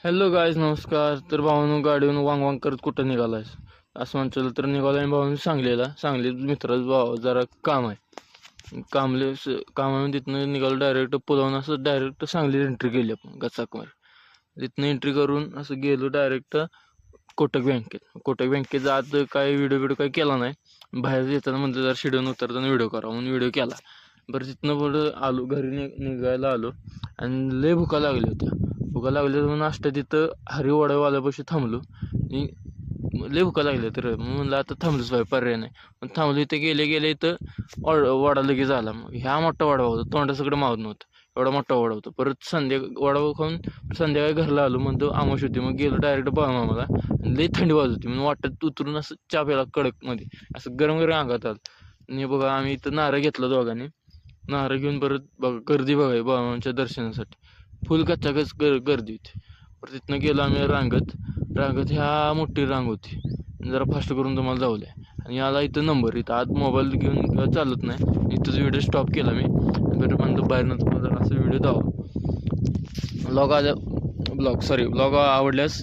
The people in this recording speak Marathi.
हॅलो गाईज, नमस्कार. तर भावानं गाडीवरून वांग वांग करत कुठं निघालायस असं म्हणलं तर निघाला. भावानं सांगलीत मित्राचं भाव जरा काम आहे. कामामध्ये तिथनं निघालो. डायरेक्ट पुलावून असं डायरेक्ट सांगलीत एंट्री केली आपण गचाकमार. तिथनं एंट्री करून असं गेलो डायरेक्ट कोटक बँकेचा आत काय व्हिडिओ काय केला नाही. बाहेर येताना म्हणलं जरा शिडून उतरताना व्हिडिओ करा म्हणून व्हिडिओ केला. बरं तिथनं पुढं आलो, घरी निघायला आलो आणि लय भुका लागल्या होत्या. भुका लागल्या म्हणून नाश्ता तिथं हरिवाड्यावाल्यापाशी थांबलो. आणि लय भुका लागल्या तर म्हणलं आता थांबलोच पाहिजे, पर्याय नाही. पण थांबलो. इथं गेले इथं वडा लगेच आला. मग ह्या मोठा वडा होता, तोंडासकडे मावत नव्हतं, एवढा मोठा वडा होता. परत वडापाव खाऊन संध्याकाळी घरला आलो. म्हणतो आमाश होती, मग गेलो डायरेक्ट बाळूमामाला. लई थंडी वाजत होती म्हणून वाटत उतरून असं चहा प्यायला कडकमध्ये असं गरम गरम अंगात आलं. आणि बघा आम्ही इथं नारळ घेतला दोघांनी. नारळ घेऊन परत बघा गर्दी बघाय बाळूमामाच्या दर्शनासाठी फुल कच्चाकच गर्दी होती. परत तिथनं गेलो आम्ही रांगत ह्या मोठी रांग होती. जरा फास्ट करून तुम्हाला जाऊल्या. आणि याला इथं नंबर, इथं आत मोबाईल घेऊन चालत नाही. इथंच व्हिडिओ स्टॉप केला मी. बरं म्हणतो बाहेरनं तुम्हाला जरा असं व्हिडिओ दावा. ब्लॉग आवडल्यास